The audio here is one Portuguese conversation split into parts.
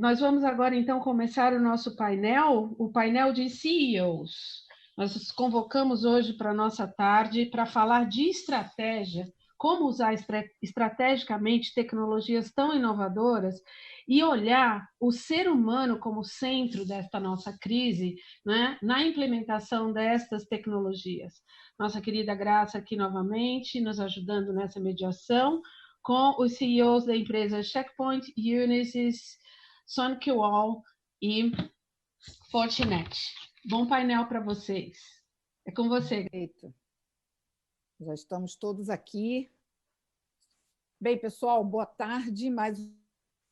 nós vamos agora, então, começar o nosso painel, o painel de CEOs. Nós convocamos hoje para a nossa tarde para falar de estratégia, como usar estrategicamente tecnologias tão inovadoras e olhar o ser humano como centro desta nossa crise, né, na implementação destas tecnologias. Nossa querida Graça aqui novamente, nos ajudando nessa mediação, com os CEOs da empresa Checkpoint, Unisys, SunQual e Fortinet. Bom painel para vocês. É com você. Perfeito. Já estamos todos aqui. Bem, pessoal, boa tarde, mas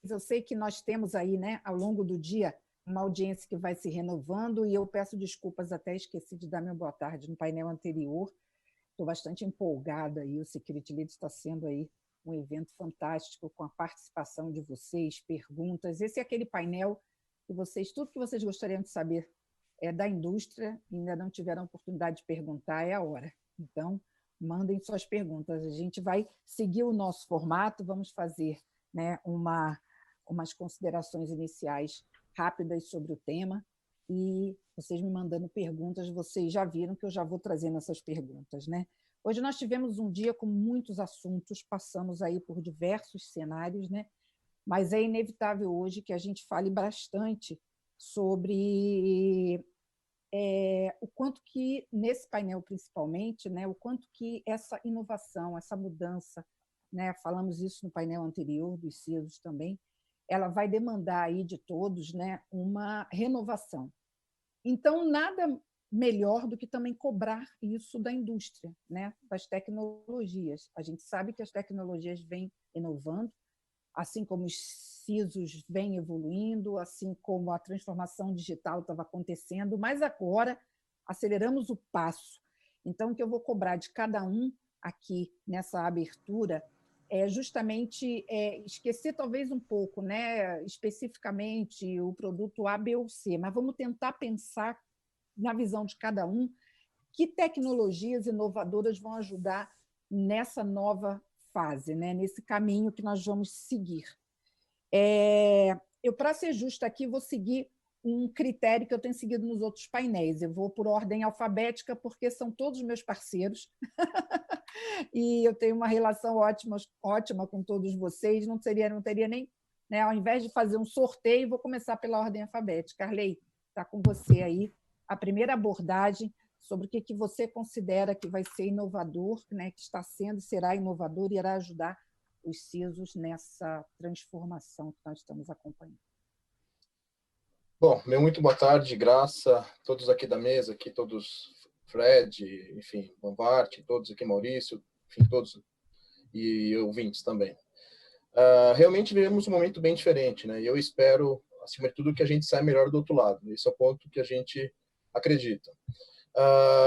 eu sei que nós temos aí, né, ao longo do dia, uma audiência que vai se renovando e eu peço desculpas, até esqueci de dar minha boa tarde no painel anterior. Estou bastante empolgada e o Security Lead está sendo aí um evento fantástico com a participação de vocês, perguntas. Esse é aquele painel que vocês, tudo que vocês gostariam de saber da indústria e ainda não tiveram oportunidade de perguntar, é a hora. Então, mandem suas perguntas. A gente vai seguir o nosso formato, vamos fazer, né, umas considerações iniciais rápidas sobre o tema e vocês me mandando perguntas, vocês já viram que eu já vou trazendo essas perguntas, né? Hoje nós tivemos um dia com muitos assuntos, passamos aí por diversos cenários, né? Mas é inevitável hoje que a gente fale bastante sobre o quanto que, nesse painel principalmente, né, o quanto que essa inovação, essa mudança, né, falamos isso no painel anterior, dos CISOs também, ela vai demandar aí de todos, né, uma renovação. Então, nada melhor do que também cobrar isso da indústria, né, das tecnologias. A gente sabe que as tecnologias vêm inovando, assim como os CISOs vêm evoluindo, assim como a transformação digital estava acontecendo, mas agora aceleramos o passo. Então, o que eu vou cobrar de cada um aqui nessa abertura é justamente esquecer talvez um pouco, né, especificamente o produto A, B ou C, mas vamos tentar pensar na visão de cada um que tecnologias inovadoras vão ajudar nessa nova fase, né, nesse caminho que nós vamos seguir. Eu, para ser justa aqui, vou seguir um critério que eu tenho seguido nos outros painéis. Eu vou por ordem alfabética, porque são todos meus parceiros, e eu tenho uma relação ótima com todos vocês, não teria nem... Né, ao invés de fazer um sorteio, vou começar pela ordem alfabética. Arley, está com você aí a primeira abordagem sobre o que você considera que vai ser inovador, né, que está sendo, será inovador e irá ajudar os CISOs nessa transformação que nós estamos acompanhando. Bom, muito boa tarde, Graça, todos aqui da mesa, aqui todos, Fred, enfim, Bombart, todos aqui, Maurício, enfim, todos, e ouvintes também. Realmente vivemos um momento bem diferente, né? E eu espero, acima de tudo, que a gente saia melhor do outro lado. Esse é o ponto que a gente acredita.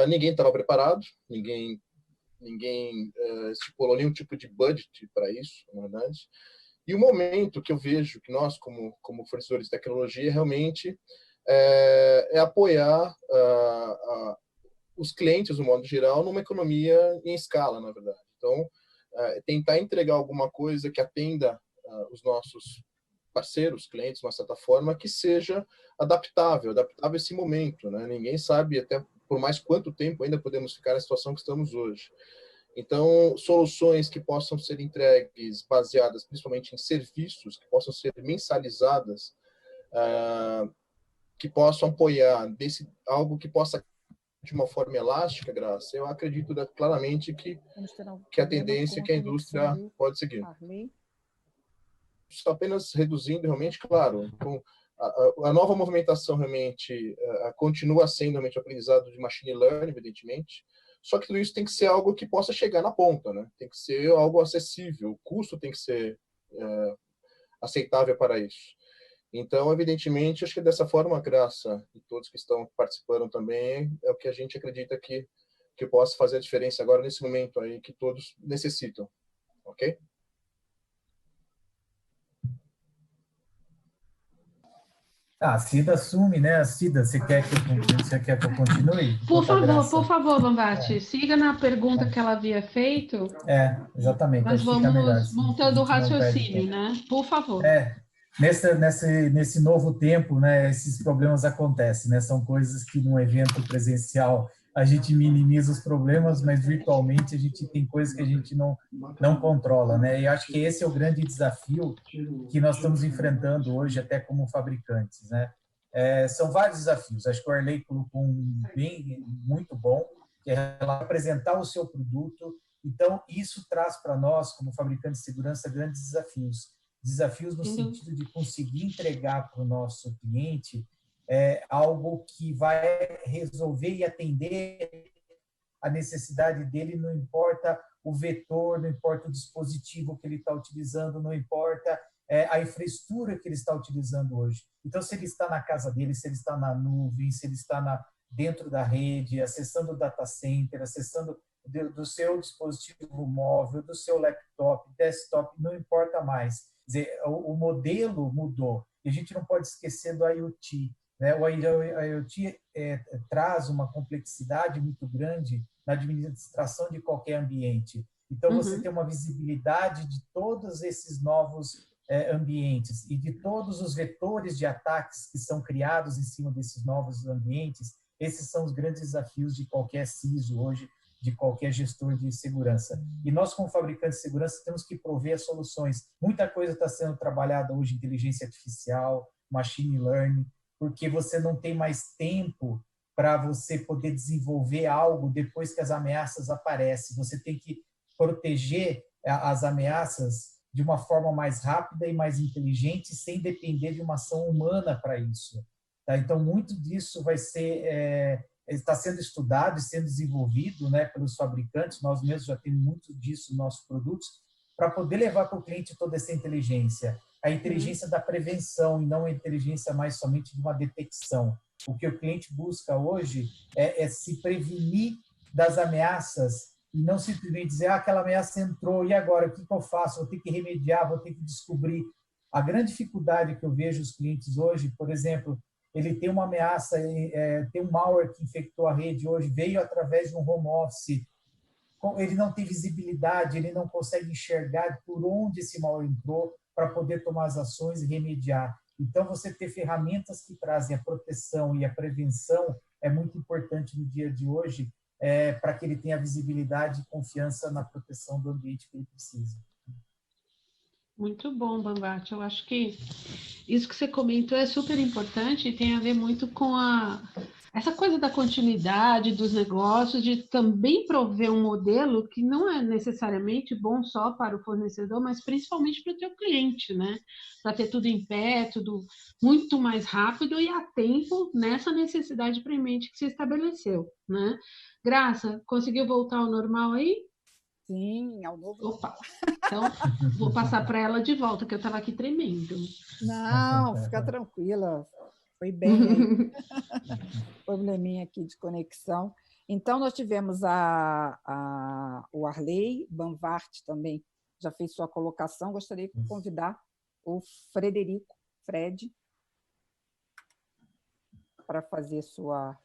Ninguém estava preparado, ninguém estipulou nenhum tipo de budget para isso, na verdade. E o momento que eu vejo que nós, como fornecedores de tecnologia, realmente é apoiar os clientes, no modo geral, numa economia em escala, na verdade. Então, tentar entregar alguma coisa que atenda os nossos parceiros, clientes, de uma certa forma, que seja adaptável a esse momento, né? Ninguém sabe até por mais quanto tempo ainda podemos ficar na situação que estamos hoje. Então, soluções que possam ser entregues baseadas principalmente em serviços, que possam ser mensalizadas, que possam apoiar algo que possa de uma forma elástica, Graça, eu acredito claramente que a tendência que a indústria pode seguir. Só apenas reduzindo realmente, claro, com a nova movimentação realmente continua sendo realmente o aprendizado de machine learning, evidentemente, só que tudo isso tem que ser algo que possa chegar na ponta, né? Tem que ser algo acessível, o custo tem que ser aceitável para isso. Então, evidentemente, acho que dessa forma, Graça, e todos que estão participando também, é o que a gente acredita que possa fazer a diferença agora, nesse momento aí, que todos necessitam. Ok? A Cida assume, né? Cida, você quer que eu continue? Por favor, Bombart, siga na pergunta que ela havia feito. Exatamente. Nós vamos montando o raciocínio, né? Por favor. nesse novo tempo, né, esses problemas acontecem, né? São coisas que num evento presencial a gente minimiza os problemas, mas virtualmente a gente tem coisas que a gente não controla, né? E acho que esse é o grande desafio que nós estamos enfrentando hoje, até como fabricantes, né? São vários desafios. Acho que o Arley colocou um bem muito bom, que é apresentar o seu produto. Então, isso traz para nós, como fabricantes de segurança, grandes desafios. Desafios no sentido de conseguir entregar para o nosso cliente algo que vai resolver e atender a necessidade dele, não importa o vetor, não importa o dispositivo que ele está utilizando, não importa a infraestrutura que ele está utilizando hoje. Então, se ele está na casa dele, se ele está na nuvem, se ele está dentro da rede, acessando o data center, acessando do seu dispositivo móvel, do seu laptop, desktop, não importa mais. Quer dizer, o modelo mudou. E a gente não pode esquecer do IoT. Né? O IoT traz uma complexidade muito grande na administração de qualquer ambiente. Então, você tem uma visibilidade de todos esses novos ambientes e de todos os vetores de ataques que são criados em cima desses novos ambientes. Esses são os grandes desafios de qualquer CISO hoje, de qualquer gestor de segurança. E nós, como fabricantes de segurança, temos que prover as soluções. Muita coisa está sendo trabalhada hoje, inteligência artificial, machine learning, porque você não tem mais tempo para você poder desenvolver algo depois que as ameaças aparecem. Você tem que proteger as ameaças de uma forma mais rápida e mais inteligente, sem depender de uma ação humana para isso. Tá? Então, muito disso vai ser... está sendo estudado e sendo desenvolvido, né, pelos fabricantes. Nós mesmos já temos muito disso nos nossos produtos, para poder levar para o cliente toda essa inteligência. A inteligência da prevenção e não a inteligência mais somente de uma detecção. O que o cliente busca hoje é se prevenir das ameaças e não simplesmente dizer, aquela ameaça entrou, e agora? O que eu faço? Vou ter que remediar, vou ter que descobrir. A grande dificuldade que eu vejo os clientes hoje, por exemplo, ele tem uma ameaça, tem um malware que infectou a rede hoje, veio através de um home office, ele não tem visibilidade, ele não consegue enxergar por onde esse malware entrou para poder tomar as ações e remediar. Então, você ter ferramentas que trazem a proteção e a prevenção é muito importante no dia de hoje, para que ele tenha visibilidade e confiança na proteção do ambiente que ele precisa. Muito bom, Bambate. Eu acho que isso que você comentou é super importante e tem a ver muito com essa coisa da continuidade dos negócios, de também prover um modelo que não é necessariamente bom só para o fornecedor, mas principalmente para o teu cliente, né? Para ter tudo em pé, tudo muito mais rápido e a tempo nessa necessidade premente que se estabeleceu, né? Graça, conseguiu voltar ao normal aí? Sim, ao novo. Opa, então vou passar para ela de volta, que eu estava aqui tremendo. Não, fica tranquila. Foi bem aí. Probleminha aqui de conexão. Então, nós tivemos o Arley, Banvart também já fez sua colocação. Gostaria de convidar o Fred, para fazer sua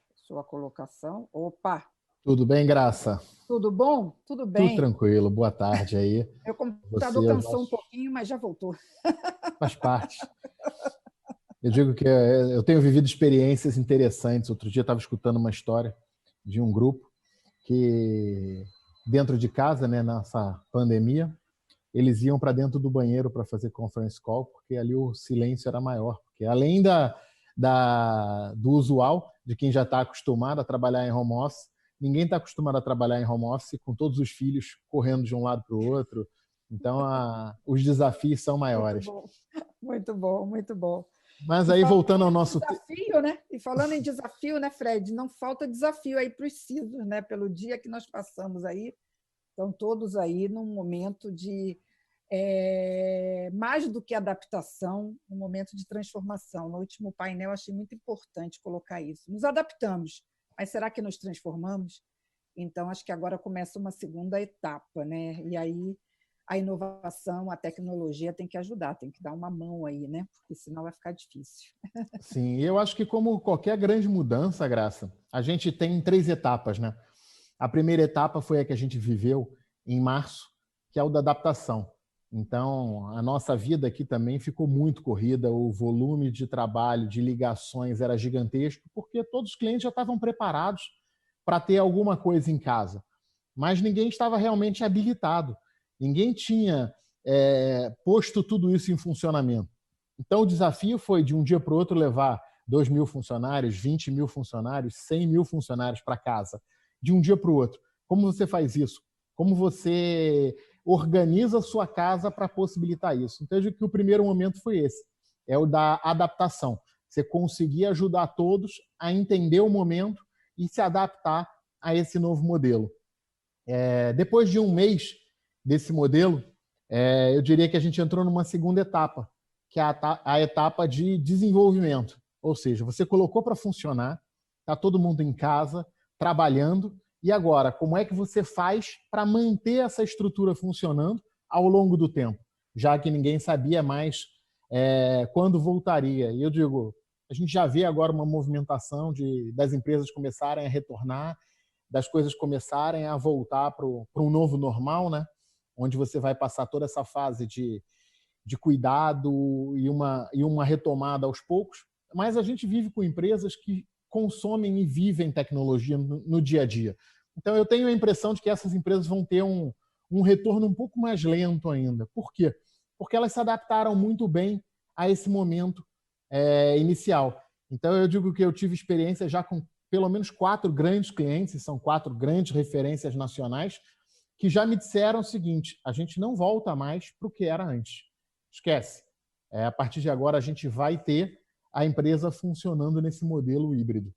colocação. Opa! Tudo bem, Graça? Tudo bom? Tudo bem. Tudo tranquilo. Boa tarde aí. Meu computador cansou um pouquinho, mas já voltou. Faz parte. Eu digo que eu tenho vivido experiências interessantes. Outro dia eu estava escutando uma história de um grupo que, dentro de casa, né, nessa pandemia, eles iam para dentro do banheiro para fazer conference call, porque ali o silêncio era maior. Porque além do usual, de quem já está acostumado a trabalhar em home office, ninguém está acostumado a trabalhar em home office com todos os filhos correndo de um lado para o outro. Então, os desafios são maiores. Muito bom, muito bom. Mas aí, voltando ao nosso... desafio, né? E falando em desafio, né, Fred? Não falta desafio aí para os CISOs, né? Pelo dia que nós passamos aí. Estão todos aí num momento de... mais do que adaptação, um momento de transformação. No último painel, achei muito importante colocar isso. Nos adaptamos, mas será que nos transformamos? Então, acho que agora começa uma segunda etapa, né? E aí a inovação, a tecnologia tem que ajudar, tem que dar uma mão aí, né? Porque senão vai ficar difícil. Sim, eu acho que como qualquer grande mudança, Graça, a gente tem 3 etapas, né? A primeira etapa foi a que a gente viveu em março, que é o da adaptação. Então, a nossa vida aqui também ficou muito corrida, o volume de trabalho, de ligações era gigantesco, porque todos os clientes já estavam preparados para ter alguma coisa em casa, mas ninguém estava realmente habilitado, ninguém tinha posto tudo isso em funcionamento. Então, o desafio foi, de um dia para o outro, levar 2.000 funcionários, 20.000 funcionários, 100.000 funcionários para casa, de um dia para o outro. Como você faz isso? Como você organiza a sua casa para possibilitar isso? Então, eu digo que o primeiro momento foi esse, é o da adaptação. Você conseguir ajudar todos a entender o momento e se adaptar a esse novo modelo. Depois de um mês desse modelo, eu diria que a gente entrou numa segunda etapa, que é a etapa de desenvolvimento. Ou seja, você colocou para funcionar, está todo mundo em casa, trabalhando, e agora, como é que você faz para manter essa estrutura funcionando ao longo do tempo? Já que ninguém sabia mais quando voltaria. E eu digo, a gente já vê agora uma movimentação das empresas começarem a retornar, das coisas começarem a voltar para um novo normal, né? Onde você vai passar toda essa fase de cuidado e uma retomada aos poucos. Mas a gente vive com empresas que consomem e vivem tecnologia no dia a dia. Então, eu tenho a impressão de que essas empresas vão ter um retorno um pouco mais lento ainda. Por quê? Porque elas se adaptaram muito bem a esse momento inicial. Então, eu digo que eu tive experiência já com pelo menos 4 grandes clientes, são 4 grandes referências nacionais, que já me disseram o seguinte: a gente não volta mais para o que era antes. Esquece. A partir de agora, a gente vai ter a empresa funcionando nesse modelo híbrido.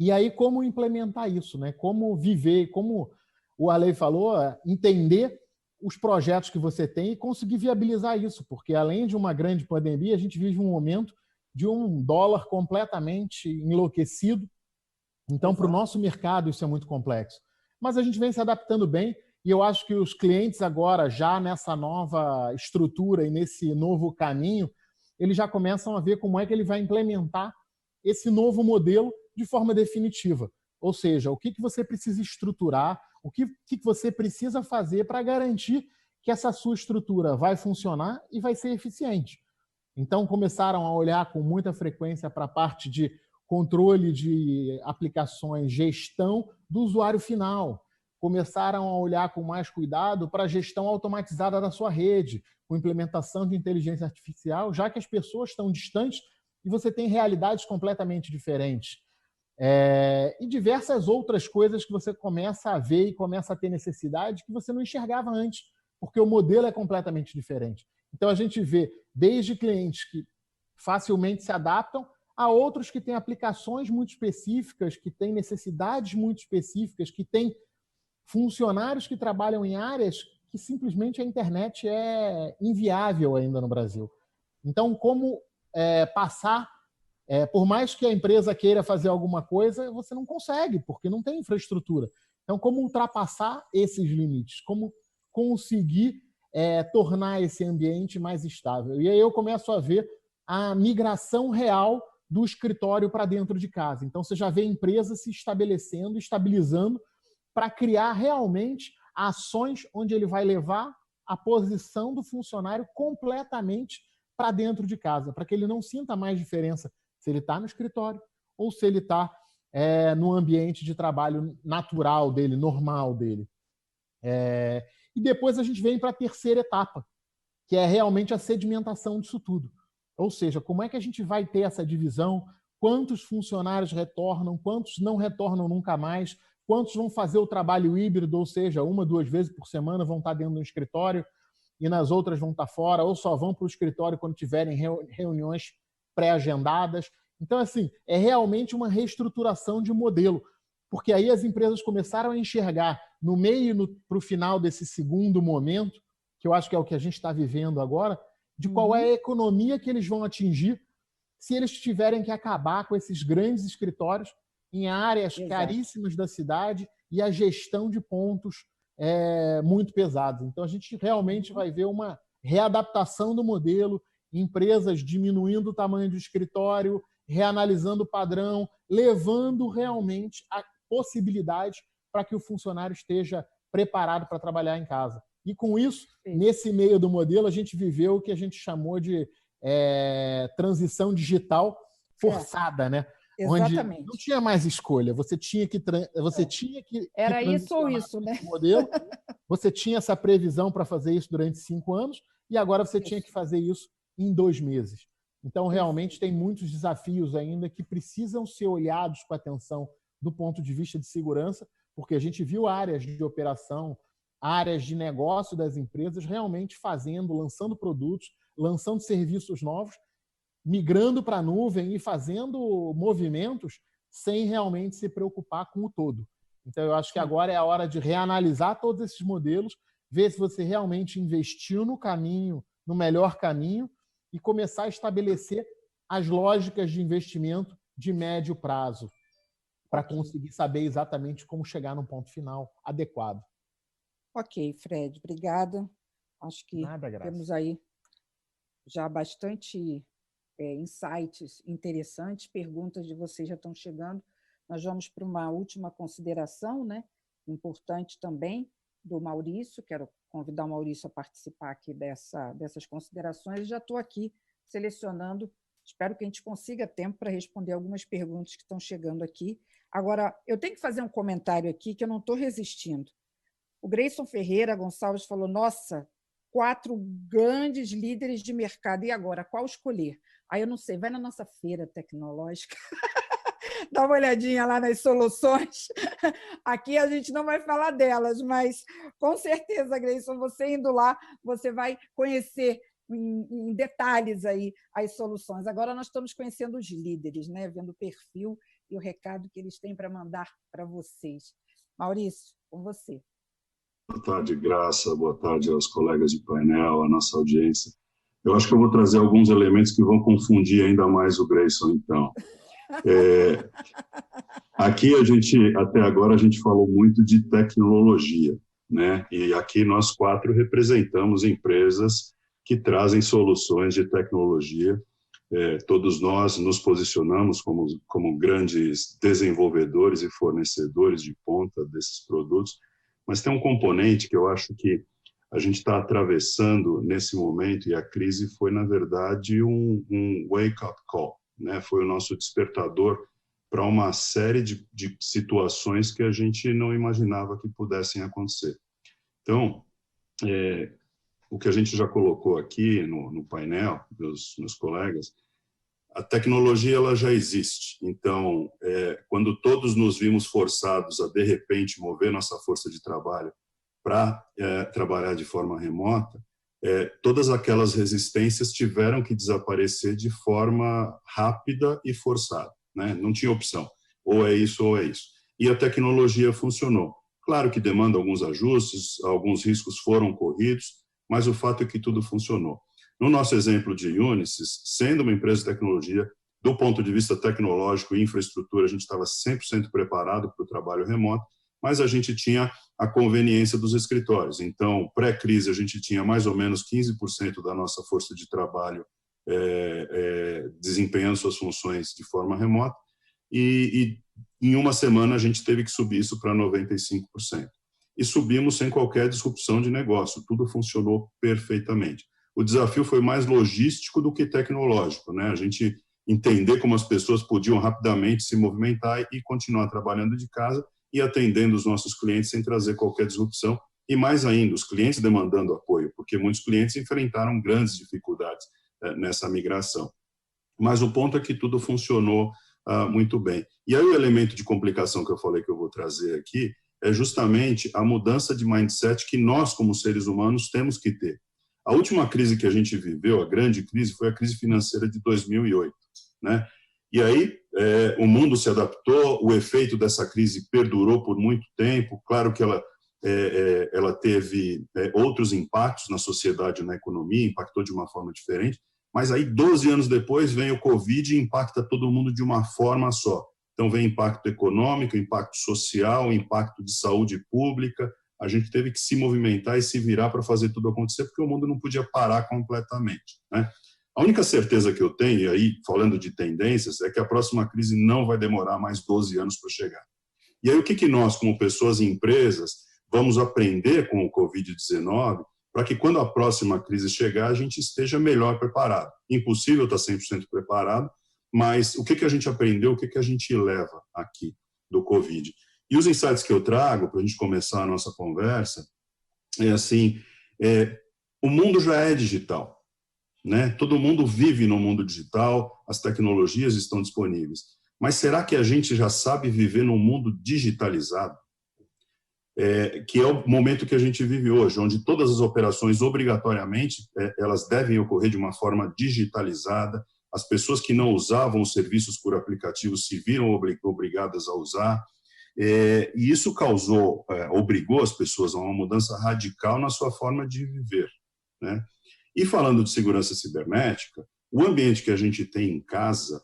E aí, como implementar isso, né? Como viver, como o Arley falou, entender os projetos que você tem e conseguir viabilizar isso, porque além de uma grande pandemia, a gente vive um momento de um dólar completamente enlouquecido. Então, para o nosso mercado, isso é muito complexo. Mas a gente vem se adaptando bem e eu acho que os clientes agora, já nessa nova estrutura e nesse novo caminho, eles já começam a ver como é que ele vai implementar esse novo modelo de forma definitiva. Ou seja, o que você precisa estruturar, o que você precisa fazer para garantir que essa sua estrutura vai funcionar e vai ser eficiente. Então, começaram a olhar com muita frequência para a parte de controle de aplicações, gestão do usuário final. Começaram a olhar com mais cuidado para a gestão automatizada da sua rede, com implementação de inteligência artificial, já que as pessoas estão distantes e você tem realidades completamente diferentes. E diversas outras coisas que você começa a ver e começa a ter necessidade que você não enxergava antes, porque o modelo é completamente diferente. Então, a gente vê desde clientes que facilmente se adaptam a outros que têm aplicações muito específicas, que têm necessidades muito específicas, que têm funcionários que trabalham em áreas que simplesmente a internet é inviável ainda no Brasil. Então, como passar... por mais que a empresa queira fazer alguma coisa, você não consegue, porque não tem infraestrutura. Então, como ultrapassar esses limites? Como conseguir tornar esse ambiente mais estável? E aí eu começo a ver a migração real do escritório para dentro de casa. Então, você já vê empresas se estabelecendo, estabilizando, para criar realmente ações onde ele vai levar a posição do funcionário completamente para dentro de casa, para que ele não sinta mais diferença se ele está no escritório ou se ele está no ambiente de trabalho natural dele, normal dele. E depois a gente vem para a terceira etapa, que é realmente a sedimentação disso tudo. Ou seja, como é que a gente vai ter essa divisão? Quantos funcionários retornam? Quantos não retornam nunca mais? Quantos vão fazer o trabalho híbrido, ou seja, 1, 2 vezes por semana vão estar dentro do escritório e nas outras vão estar fora, ou só vão para o escritório quando tiverem reuniões pré-agendadas. Então, assim, é realmente uma reestruturação de modelo, porque aí as empresas começaram a enxergar no meio e para o final desse segundo momento, que eu acho que é o que a gente está vivendo agora, de qual é a economia que eles vão atingir se eles tiverem que acabar com esses grandes escritórios em áreas caríssimas da cidade e a gestão de pontos muito pesados. Então, a gente realmente vai ver uma readaptação do modelo, empresas diminuindo o tamanho do escritório, reanalisando o padrão, levando realmente a possibilidade para que o funcionário esteja preparado para trabalhar em casa. E com isso, nesse meio do modelo, a gente viveu o que a gente chamou de transição digital forçada, né? Onde Exatamente. não tinha mais escolha, você tinha que era isso ou isso, né? Modelo. Você tinha essa previsão para fazer isso durante 5 anos e agora você tinha que fazer isso em 2 meses. Então, realmente, tem muitos desafios ainda que precisam ser olhados com atenção do ponto de vista de segurança, porque a gente viu áreas de operação, áreas de negócio das empresas realmente lançando produtos, lançando serviços novos, migrando para a nuvem e fazendo movimentos sem realmente se preocupar com o todo. Então, eu acho que agora é a hora de reanalisar todos esses modelos, ver se você realmente investiu no melhor caminho e começar a estabelecer as lógicas de investimento de médio prazo para conseguir saber exatamente como chegar num ponto final adequado. Ok, Fred, obrigada. Acho que temos aí já bastante insights interessantes, perguntas de vocês já estão chegando. Nós vamos para uma última consideração, né? Importante também, do Maurício. Quero convidar o Maurício a participar aqui dessas considerações. Já estou aqui selecionando, espero que a gente consiga tempo para responder algumas perguntas que estão chegando aqui. Agora, eu tenho que fazer um comentário aqui que eu não estou resistindo. O Grayson Ferreira Gonçalves falou, nossa, 4 grandes líderes de mercado, e agora, qual escolher? Aí eu não sei, vai na nossa feira tecnológica, dá uma olhadinha lá nas soluções. Aqui a gente não vai falar delas, mas com certeza, Grayson, você indo lá, você vai conhecer em detalhes aí as soluções. Agora nós estamos conhecendo os líderes, né? Vendo o perfil e o recado que eles têm para mandar para vocês. Maurício, com você. Boa tarde, Graça. Boa tarde aos colegas de painel, à nossa audiência. Eu acho que eu vou trazer alguns elementos que vão confundir ainda mais o Grayson, então. Aqui até agora a gente falou muito de tecnologia, né? E aqui nós 4 representamos empresas que trazem soluções de tecnologia. Todos nós nos posicionamos como grandes desenvolvedores e fornecedores de ponta desses produtos, mas tem um componente que eu acho que a gente está atravessando nesse momento, e a crise foi, na verdade, um wake-up call, né? Foi o nosso despertador para uma série de situações que a gente não imaginava que pudessem acontecer. Então, o que a gente já colocou aqui no painel, meus colegas, a tecnologia ela já existe. Então, quando todos nos vimos forçados a, de repente, mover nossa força de trabalho para trabalhar de forma remota, todas aquelas resistências tiveram que desaparecer de forma rápida e forçada, né? Não tinha opção. Ou é isso ou é isso. E a tecnologia funcionou. Claro que demanda alguns ajustes, alguns riscos foram corridos, mas o fato é que tudo funcionou. No nosso exemplo de Unisys, sendo uma empresa de tecnologia, do ponto de vista tecnológico e infraestrutura, a gente estava 100% preparado para o trabalho remoto, mas a gente tinha a conveniência dos escritórios. Então, pré-crise, a gente tinha mais ou menos 15% da nossa força de trabalho desempenhando suas funções de forma remota, e em uma semana a gente teve que subir isso para 95%. E subimos sem qualquer disrupção de negócio, tudo funcionou perfeitamente. O desafio foi mais logístico do que tecnológico, né? A gente entender como as pessoas podiam rapidamente se movimentar e continuar trabalhando de casa e atendendo os nossos clientes sem trazer qualquer disrupção, e mais ainda, os clientes demandando apoio, porque muitos clientes enfrentaram grandes dificuldades nessa migração. Mas o ponto é que tudo funcionou muito bem. E aí o elemento de complicação que eu falei que eu vou trazer aqui é justamente a mudança de mindset que nós, como seres humanos, temos que ter. A última crise que a gente viveu, a grande crise, foi a crise financeira de 2008, né? E aí o mundo se adaptou, o efeito dessa crise perdurou por muito tempo. Claro que ela teve outros impactos na sociedade e na economia, impactou de uma forma diferente, mas aí 12 anos depois vem o Covid e impacta todo mundo de uma forma só. Então vem impacto econômico, impacto social, impacto de saúde pública. A gente teve que se movimentar e se virar para fazer tudo acontecer, porque o mundo não podia parar completamente, né? A única certeza que eu tenho, e aí falando de tendências, é que a próxima crise não vai demorar mais 12 anos para chegar. E aí o que nós, como pessoas e empresas, vamos aprender com o Covid-19 para que quando a próxima crise chegar, a gente esteja melhor preparado. Impossível estar 100% preparado, mas o que a gente aprendeu, o que a gente leva aqui do Covid? E os insights que eu trago, para a gente começar a nossa conversa, é assim, o mundo já é digital, né? Todo mundo vive no mundo digital, as tecnologias estão disponíveis. Mas será que a gente já sabe viver num mundo digitalizado? Que é o momento que a gente vive hoje, onde todas as operações, obrigatoriamente, elas devem ocorrer de uma forma digitalizada. As pessoas que não usavam os serviços por aplicativo se viram obrigadas a usar. E isso obrigou as pessoas a uma mudança radical na sua forma de viver, né? E falando de segurança cibernética, o ambiente que a gente tem em casa,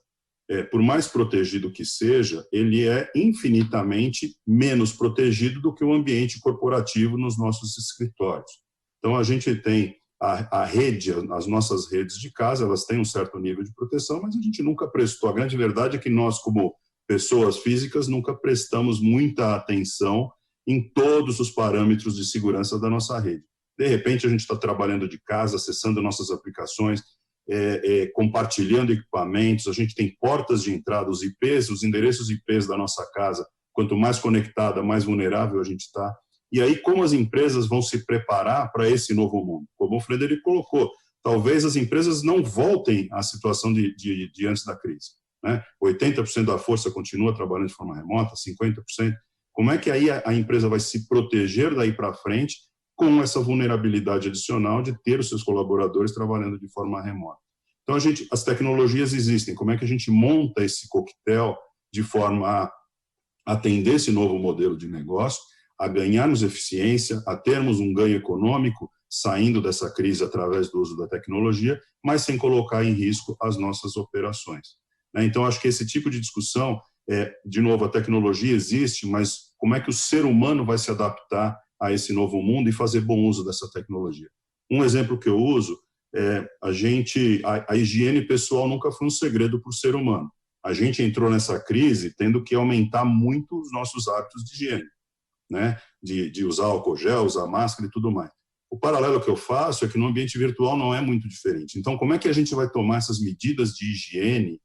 por mais protegido que seja, ele é infinitamente menos protegido do que o ambiente corporativo nos nossos escritórios. Então, a gente tem a rede, as nossas redes de casa, elas têm um certo nível de proteção, mas a gente nunca prestou. A grande verdade é que nós, como pessoas físicas, nunca prestamos muita atenção em todos os parâmetros de segurança da nossa rede. De repente, a gente está trabalhando de casa, acessando nossas aplicações, compartilhando equipamentos, a gente tem portas de entrada, os IPs, os endereços IPs da nossa casa, quanto mais conectada, mais vulnerável a gente está. E aí, como as empresas vão se preparar para esse novo mundo? Como o Frederico colocou, talvez as empresas não voltem à situação de antes da crise, né? 80% da força continua trabalhando de forma remota, 50%. Como é que aí a empresa vai se proteger daí para frente com essa vulnerabilidade adicional de ter os seus colaboradores trabalhando de forma remota? Então, as tecnologias existem. Como é que a gente monta esse coquetel de forma a atender esse novo modelo de negócio, a ganharmos eficiência, a termos um ganho econômico saindo dessa crise através do uso da tecnologia, mas sem colocar em risco as nossas operações, né? Então, acho que esse tipo de discussão, de novo, a tecnologia existe, mas como é que o ser humano vai se adaptar a esse novo mundo e fazer bom uso dessa tecnologia? Um exemplo que eu uso a higiene pessoal nunca foi um segredo para o ser humano. A gente entrou nessa crise tendo que aumentar muito os nossos hábitos de higiene, né? De usar álcool gel, usar máscara e tudo mais. O paralelo que eu faço é que no ambiente virtual não é muito diferente. Então, como é que a gente vai tomar essas medidas de higiene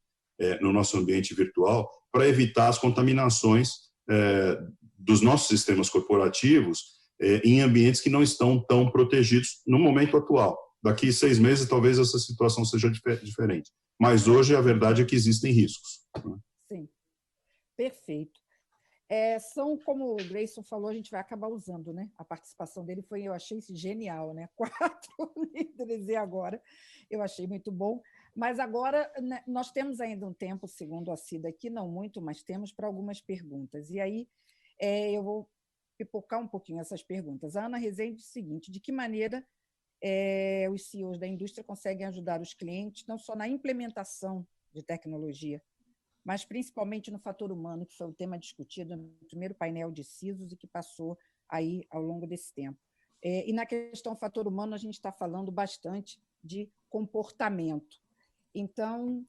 no nosso ambiente virtual para evitar as contaminações dos nossos sistemas corporativos em ambientes que não estão tão protegidos no momento atual? Daqui 6 meses, talvez essa situação seja diferente. Mas hoje a verdade é que existem riscos, né? Sim, perfeito. Como o Gleison falou, a gente vai acabar usando, né? A participação dele eu achei isso genial, né? 4 líderes e agora eu achei muito bom. Mas agora, né, nós temos ainda um tempo, segundo a Cida aqui, não muito, mas temos para algumas perguntas. E aí eu vou pipocar um pouquinho essas perguntas. A Ana Rezende diz o seguinte: de que maneira os CEOs da indústria conseguem ajudar os clientes, não só na implementação de tecnologia, mas principalmente no fator humano, que foi um tema discutido no primeiro painel de CISOs e que passou aí ao longo desse tempo. E na questão fator humano, a gente está falando bastante de comportamento. Então,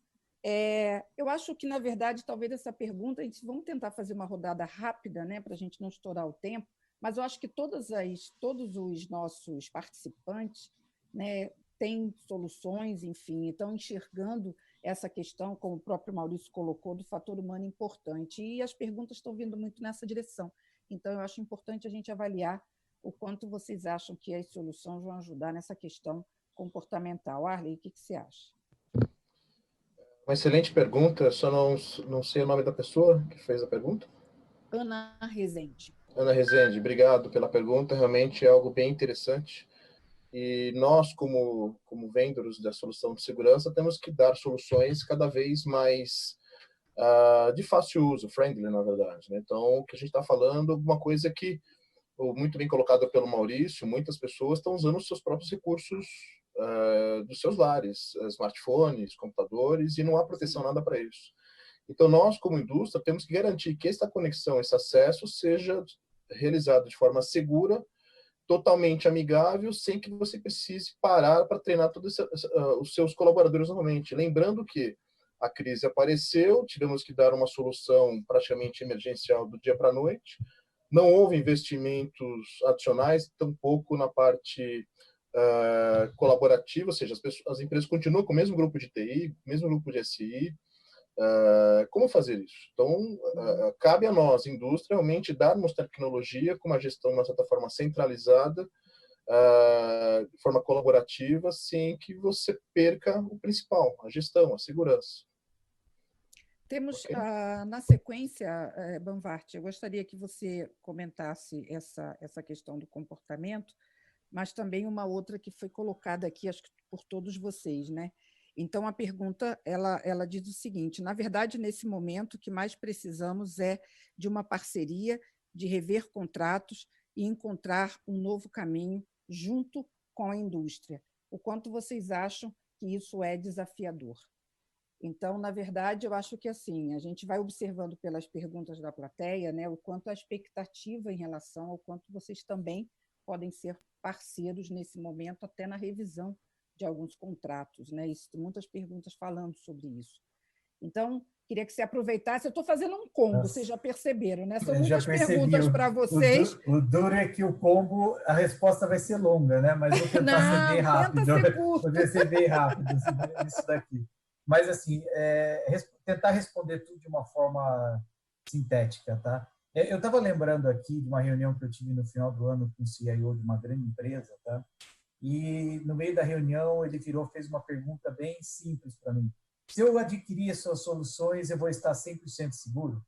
eu acho que, na verdade, talvez essa pergunta, vamos tentar fazer uma rodada rápida, né, para a gente não estourar o tempo, mas eu acho que todos os nossos participantes, né, têm soluções, enfim, estão enxergando essa questão, como o próprio Maurício colocou, do fator humano importante. E as perguntas estão vindo muito nessa direção. Então, eu acho importante a gente avaliar o quanto vocês acham que as soluções vão ajudar nessa questão comportamental. Arley, o que você acha? Uma excelente pergunta, só não sei o nome da pessoa que fez a pergunta. Ana Rezende. Ana Rezende, obrigado pela pergunta, realmente é algo bem interessante. E nós, como vendors da solução de segurança, temos que dar soluções cada vez mais de fácil uso, friendly, na verdade, né? Então, o que a gente está falando é uma coisa que, muito bem colocada pelo Maurício, muitas pessoas estão usando os seus próprios recursos dos seus lares, smartphones, computadores, e não há proteção nada para isso. Então, nós, como indústria, temos que garantir que esta conexão, esse acesso, seja realizado de forma segura, totalmente amigável, sem que você precise parar para treinar todos os seus colaboradores novamente. Lembrando que a crise apareceu, tivemos que dar uma solução praticamente emergencial do dia para a noite, Não houve investimentos adicionais, tampouco na parte colaborativa, ou seja, as empresas continuam com o mesmo grupo de TI, mesmo grupo de SI. Como fazer isso? Então, cabe a nós, indústria, realmente darmos tecnologia com uma gestão, de uma certa forma, centralizada, de forma colaborativa, sem que você perca o principal, a gestão, a segurança. Temos, na sequência, Banvart, eu gostaria que você comentasse essa questão do comportamento, mas também uma outra que foi colocada aqui, acho que por todos vocês, né? Então, a pergunta, ela diz o seguinte: na verdade, nesse momento, o que mais precisamos é de uma parceria, de rever contratos e encontrar um novo caminho junto com a indústria. O quanto vocês acham que isso é desafiador? Então, na verdade, eu acho que assim, a gente vai observando pelas perguntas da plateia, né, o quanto a expectativa em relação ao quanto vocês também podem ser parceiros nesse momento, até na revisão de alguns contratos, né? Muitas perguntas falando sobre isso. Então, queria que você aproveitasse. Eu estou fazendo um combo, vocês já perceberam, né? São muitas perguntas para vocês. O duro é que o combo, a resposta vai ser longa, né? Mas vou tentar ser bem rápido. Vou ser bem rápido isso daqui. Mas, assim, tentar responder tudo de uma forma sintética, tá? Eu estava lembrando aqui de uma reunião que eu tive no final do ano com o CIO de uma grande empresa, tá? E, no meio da reunião, ele fez uma pergunta bem simples para mim. Se eu adquirir as suas soluções, eu vou estar 100% seguro?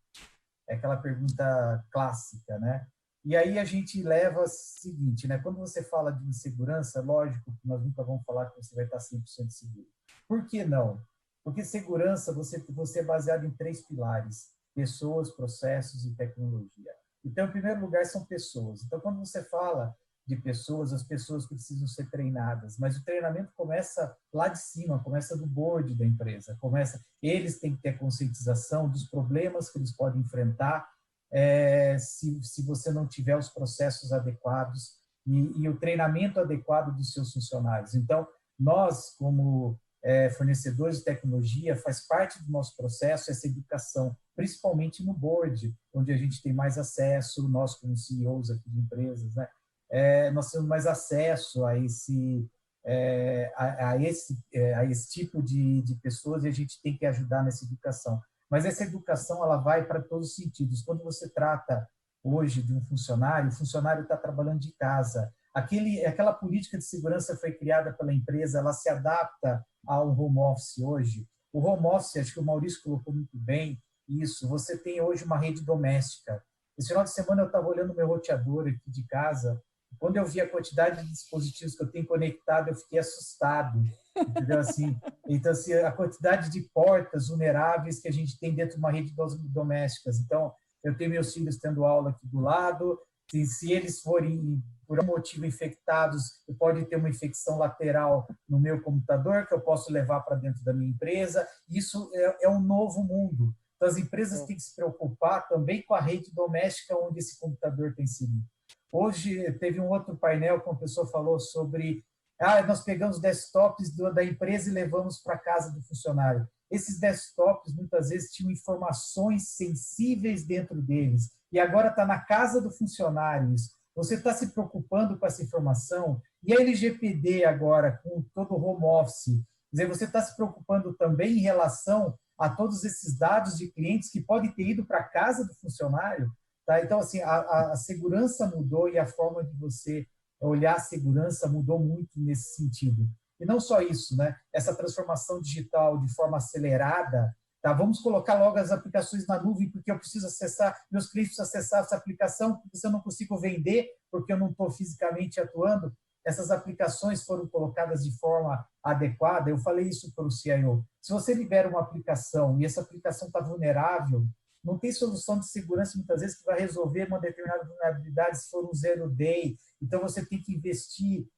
É aquela pergunta clássica, né? E aí a gente leva o seguinte, né? Quando você fala de insegurança, lógico que nós nunca vamos falar que você vai estar 100% seguro. Por que não? Porque segurança, você é baseado em 3 pilares: pessoas, processos e tecnologia. Então, em primeiro lugar, são pessoas. Então, quando você fala de pessoas, as pessoas precisam ser treinadas, mas o treinamento começa lá de cima, começa do board da empresa, eles têm que ter conscientização dos problemas que eles podem enfrentar se você não tiver os processos adequados e o treinamento adequado dos seus funcionários. Então, nós, como fornecedores de tecnologia, faz parte do nosso processo essa educação, principalmente no board, onde a gente tem mais acesso, nós como CEOs aqui de empresas, né? Nós temos mais acesso a esse tipo de pessoas e a gente tem que ajudar nessa educação. Mas essa educação ela vai para todos os sentidos. Quando você trata hoje de um funcionário, o funcionário está trabalhando de casa. Aquela política de segurança foi criada pela empresa, ela se adapta ao home office hoje. O home office, acho que o Maurício colocou muito bem isso, você tem hoje uma rede doméstica. Esse final de semana eu estava olhando o meu roteador aqui de casa. Quando eu vi a quantidade de dispositivos que eu tenho conectado, eu fiquei assustado, entendeu? Assim, então, assim, a quantidade de portas vulneráveis que a gente tem dentro de uma rede domésticas. Então, eu tenho meus filhos tendo aula aqui do lado, se eles forem, por algum motivo, infectados, pode ter uma infecção lateral no meu computador, que eu posso levar para dentro da minha empresa. Isso é um novo mundo. Então, as empresas têm que se preocupar também com a rede doméstica onde esse computador tem inserido. Hoje teve um outro painel que uma pessoa falou sobre nós pegamos desktops da empresa e levamos para a casa do funcionário. Esses desktops muitas vezes tinham informações sensíveis dentro deles e agora está na casa do funcionário isso. Você está se preocupando com essa informação e a LGPD agora com todo o home office, quer dizer, você está se preocupando também em relação a todos esses dados de clientes que podem ter ido para a casa do funcionário. Tá? Então, assim, a segurança mudou e a forma de você olhar a segurança mudou muito nesse sentido. E não só isso, né? Essa transformação digital de forma acelerada, tá? Vamos colocar logo as aplicações na nuvem, porque eu preciso acessar, meus clientes precisam acessar essa aplicação, porque se eu não consigo vender, porque eu não estou fisicamente atuando, essas aplicações foram colocadas de forma adequada. Eu falei isso para o CIO. Se você libera uma aplicação e essa aplicação está vulnerável, não tem solução de segurança, muitas vezes, que vai resolver uma determinada vulnerabilidade se for um zero day. Então, você tem que investir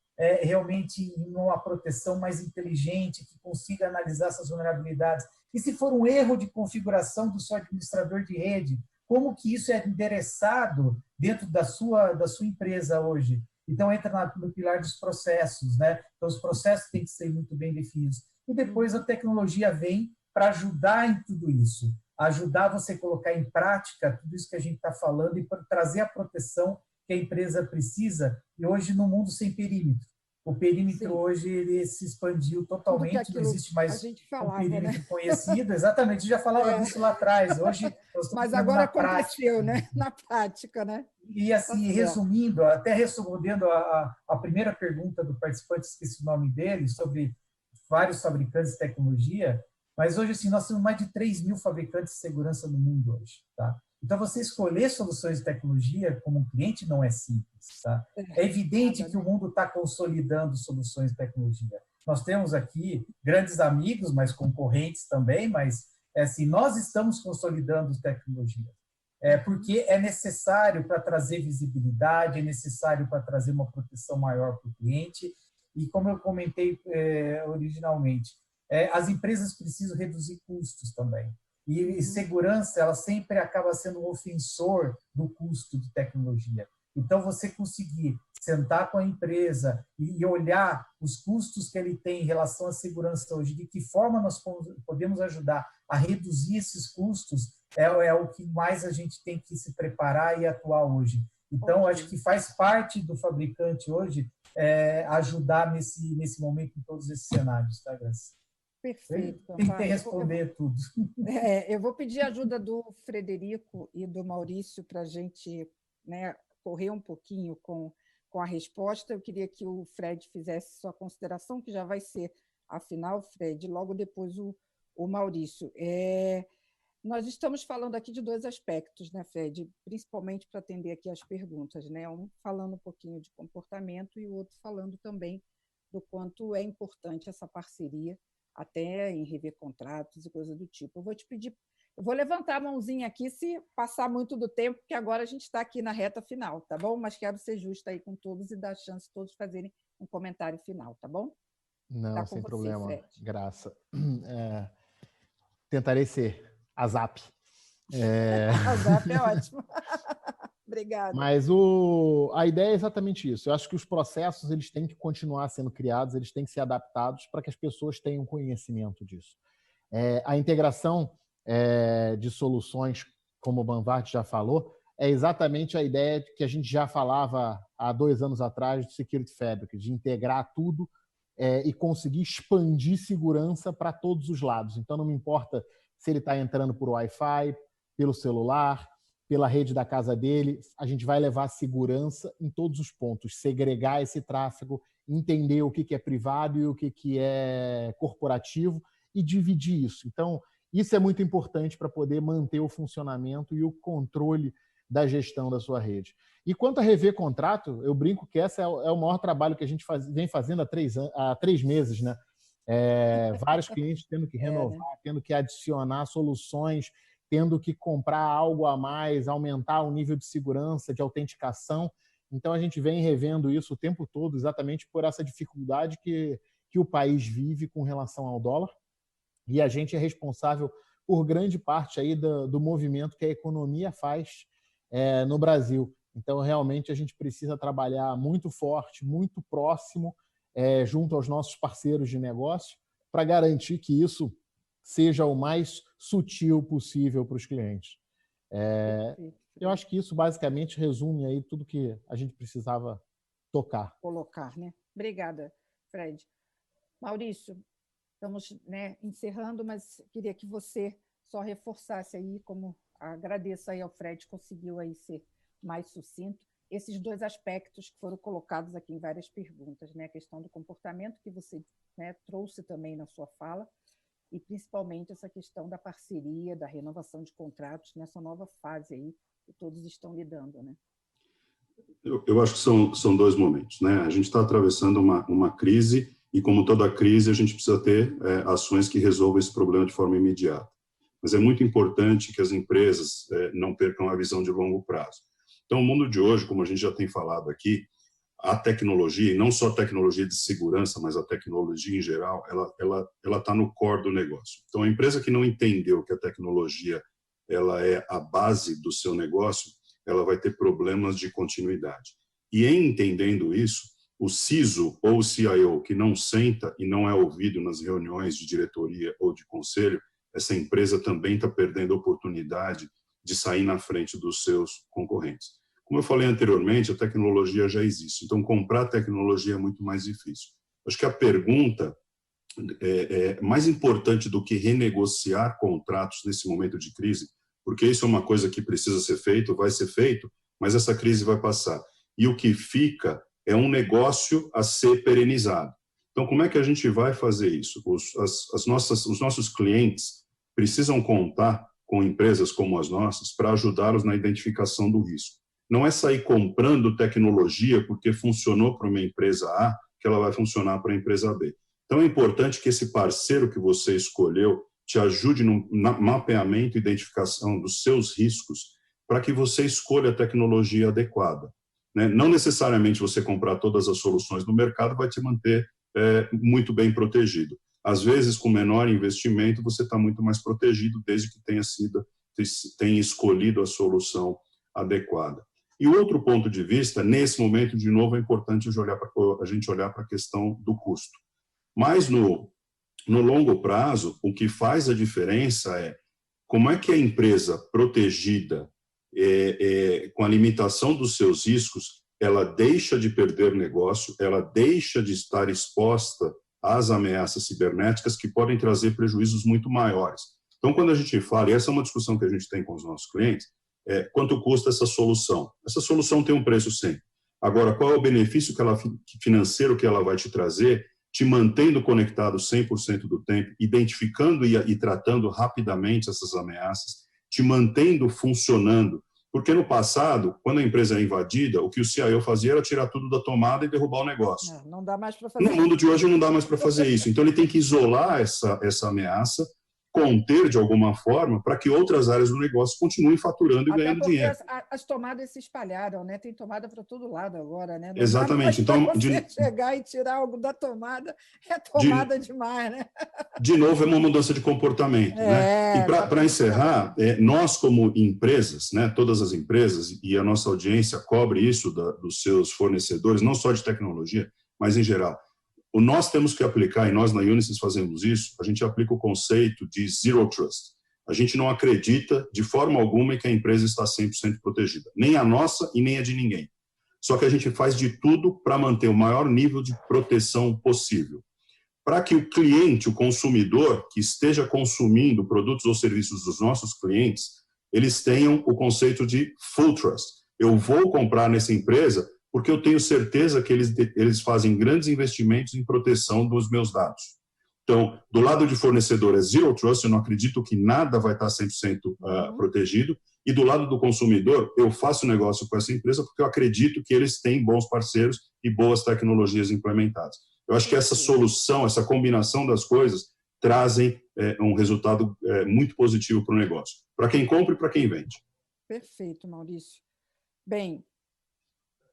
realmente em uma proteção mais inteligente, que consiga analisar essas vulnerabilidades. E se for um erro de configuração do seu administrador de rede, como que isso é endereçado dentro da sua empresa hoje? Então, entra no pilar dos processos, né? Então, os processos têm que ser muito bem definidos. E depois a tecnologia vem para ajudar em tudo isso. ajudar você a colocar em prática tudo isso que a gente está falando e trazer a proteção que a empresa precisa, e hoje no mundo sem perímetro. O perímetro hoje ele se expandiu totalmente, não existe mais um perímetro conhecido. Exatamente, já falava disso lá atrás. Hoje, mas agora aconteceu, né? Na prática, né? E assim, resumindo, até respondendo a primeira pergunta do participante, esqueci o nome dele, sobre vários fabricantes de tecnologia, mas hoje assim, nós temos mais de 3.000 fabricantes de segurança no mundo hoje, tá? Então, você escolher soluções de tecnologia como um cliente não é simples. Tá? É evidente que o mundo está consolidando soluções de tecnologia. Nós temos aqui grandes amigos, mas concorrentes também, mas assim, nós estamos consolidando tecnologia. Porque é necessário para trazer visibilidade, é necessário para trazer uma proteção maior para o cliente. E como eu comentei originalmente, as empresas precisam reduzir custos também. E segurança, ela sempre acaba sendo um ofensor do custo de tecnologia. Então, você conseguir sentar com a empresa e olhar os custos que ele tem em relação à segurança hoje, de que forma nós podemos ajudar a reduzir esses custos, é o que mais a gente tem que se preparar e atuar hoje. Então, acho que faz parte do fabricante hoje ajudar nesse momento em todos esses cenários, tá, Graça? Perfeito. Tentei responder tudo. Eu vou pedir a ajuda do Frederico e do Maurício para a gente, né, correr um pouquinho com a resposta. Eu queria que o Fred fizesse sua consideração, que já vai ser, afinal, Fred, logo depois o Maurício. Nós estamos falando aqui de dois aspectos, né, Fred? Principalmente para atender aqui as perguntas, né? Um falando um pouquinho de comportamento e o outro falando também do quanto é importante essa parceria, até em rever contratos e coisas do tipo. Eu vou te pedir, eu vou levantar a mãozinha aqui se passar muito do tempo, porque agora a gente está aqui na reta final, tá bom? Mas quero ser justa aí com todos e dar chance de todos fazerem um comentário final, tá bom? Não, tá sem você, problema, Fred. Graça. Tentarei ser a Zap. A Zap é ótimo. Obrigada. Mas a ideia é exatamente isso. Eu acho que os processos eles têm que continuar sendo criados, eles têm que ser adaptados para que as pessoas tenham conhecimento disso. A integração de soluções, como o Banvart já falou, é exatamente a ideia que a gente já falava há 2 anos atrás do Security Fabric, de integrar tudo e conseguir expandir segurança para todos os lados. Então, não me importa se ele está entrando por Wi-Fi, pelo celular, pela rede da casa dele, a gente vai levar segurança em todos os pontos, segregar esse tráfego, entender o que é privado e o que é corporativo e dividir isso. Então, isso é muito importante para poder manter o funcionamento e o controle da gestão da sua rede. E quanto a rever contrato, eu brinco que esse é o maior trabalho que a gente vem fazendo há 3 meses, né? Vários clientes tendo que renovar, tendo que adicionar soluções, tendo que comprar algo a mais, aumentar o nível de segurança, de autenticação. Então, a gente vem revendo isso o tempo todo, exatamente por essa dificuldade que o país vive com relação ao dólar. E a gente é responsável por grande parte aí do movimento que a economia faz no Brasil. Então, realmente, a gente precisa trabalhar muito forte, muito próximo, junto aos nossos parceiros de negócio, para garantir que isso seja o mais sutil possível para os clientes. Eu acho que isso basicamente resume aí tudo que a gente precisava tocar. Colocar, né? Obrigada, Fred. Maurício, estamos, né, encerrando, mas queria que você só reforçasse aí, como agradeço aí ao Fred, conseguiu aí ser mais sucinto, esses 2 aspectos que foram colocados aqui em várias perguntas, né? A questão do comportamento, que você, né, trouxe também na sua fala, e principalmente essa questão da parceria, da renovação de contratos nessa nova fase aí que todos estão lidando, né? Eu acho que são 2 momentos, né? A gente está atravessando uma crise e, como toda crise, a gente precisa ter ações que resolvam esse problema de forma imediata. Mas é muito importante que as empresas não percam a visão de longo prazo. Então, o mundo de hoje, como a gente já tem falado aqui, a tecnologia, e não só a tecnologia de segurança, mas a tecnologia em geral, ela está no core do negócio. Então, a empresa que não entendeu que a tecnologia ela é a base do seu negócio, ela vai ter problemas de continuidade. E em entendendo isso, o CISO ou o CIO que não senta e não é ouvido nas reuniões de diretoria ou de conselho, essa empresa também está perdendo a oportunidade de sair na frente dos seus concorrentes. Como eu falei anteriormente, a tecnologia já existe, então comprar tecnologia é muito mais difícil. Acho que a pergunta mais importante do que renegociar contratos nesse momento de crise, porque isso é uma coisa que precisa ser feito, vai ser feito, mas essa crise vai passar. E o que fica é um negócio a ser perenizado. Então, como é que a gente vai fazer isso? Os nossos clientes precisam contar com empresas como as nossas para ajudá-los na identificação do risco. Não é sair comprando tecnologia porque funcionou para uma empresa A, que ela vai funcionar para a empresa B. Então, é importante que esse parceiro que você escolheu te ajude no mapeamento e identificação dos seus riscos para que você escolha a tecnologia adequada. Não necessariamente você comprar todas as soluções do mercado vai te manter muito bem protegido. Às vezes, com menor investimento, você está muito mais protegido desde que tenha escolhido a solução adequada. E o outro ponto de vista, nesse momento, de novo, é importante a gente olhar para a questão do custo. Mas, no longo prazo, o que faz a diferença é como é que a empresa protegida, com a limitação dos seus riscos, ela deixa de perder negócio, ela deixa de estar exposta às ameaças cibernéticas que podem trazer prejuízos muito maiores. Então, quando a gente fala, e essa é uma discussão que a gente tem com os nossos clientes, quanto custa essa solução? Essa solução tem um preço sempre. Agora, qual é o benefício financeiro que ela vai te trazer, te mantendo conectado 100% do tempo, identificando e tratando rapidamente essas ameaças, te mantendo funcionando. Porque no passado, quando a empresa é invadida, o que o CIO fazia era tirar tudo da tomada e derrubar o negócio. Não dá mais para fazer isso. No mundo de hoje não dá mais para fazer isso. Então ele tem que isolar essa ameaça, conter de alguma forma, para que outras áreas do negócio continuem faturando e ganhando dinheiro. As tomadas se espalharam, né? Tem tomada para todo lado agora, né? Não Exatamente. Então, você chegar e tirar algo da tomada é tomada demais, né? De novo, é uma mudança de comportamento, né? E para encerrar, nós como empresas, né? Todas as empresas e a nossa audiência cobre isso dos seus fornecedores, não só de tecnologia, mas em geral. Nós temos que aplicar, e nós na Unisys fazemos isso, a gente aplica o conceito de Zero Trust. A gente não acredita de forma alguma que a empresa está 100% protegida, nem a nossa e nem a de ninguém. Só que a gente faz de tudo para manter o maior nível de proteção possível. Para que o cliente, o consumidor, que esteja consumindo produtos ou serviços dos nossos clientes, eles tenham o conceito de Full Trust. Eu vou comprar nessa empresa porque eu tenho certeza que eles fazem grandes investimentos em proteção dos meus dados. Então, do lado de fornecedor é Zero Trust, eu não acredito que nada vai estar 100% protegido, e do lado do consumidor, eu faço negócio com essa empresa porque eu acredito que eles têm bons parceiros e boas tecnologias implementadas. Eu acho que essa solução, essa combinação das coisas, trazem um resultado muito positivo para o negócio, para quem compra e para quem vende. Perfeito, Maurício. Bem,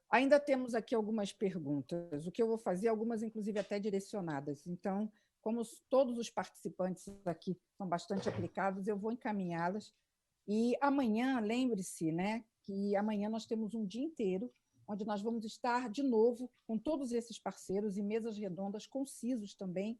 ainda temos aqui algumas perguntas. O que eu vou fazer, algumas inclusive até direcionadas. Então, como todos os participantes aqui são bastante aplicados, eu vou encaminhá-las. E amanhã, lembre-se, né, que amanhã nós temos um dia inteiro onde nós vamos estar de novo com todos esses parceiros em mesas redondas, concisos também,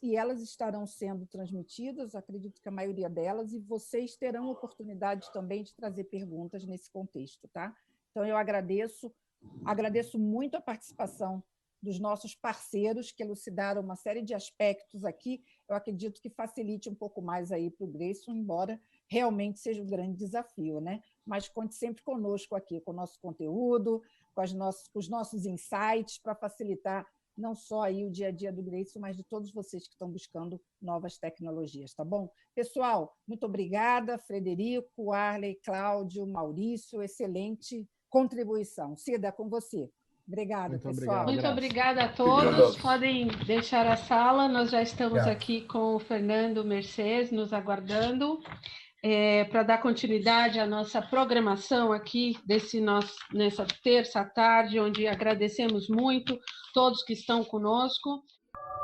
e elas estarão sendo transmitidas, acredito que a maioria delas, e vocês terão oportunidade também de trazer perguntas nesse contexto, tá? Então, eu agradeço muito a participação dos nossos parceiros, que elucidaram uma série de aspectos aqui. Eu acredito que facilite um pouco mais aí para o Grayson, embora realmente seja um grande desafio, né? Mas conte sempre conosco aqui, com o nosso conteúdo, com os nossos insights, para facilitar não só aí o dia a dia do Grayson, mas de todos vocês que estão buscando novas tecnologias, tá bom? Pessoal, muito obrigada, Frederico, Arley, Cláudio, Maurício, excelente contribuição. Cida, com você. Obrigada, pessoal. Muito obrigada a todos. Podem deixar a sala. Nós já estamos aqui com o Fernando Mercedes nos aguardando para dar continuidade à nossa programação aqui nessa terça tarde, onde agradecemos muito todos que estão conosco.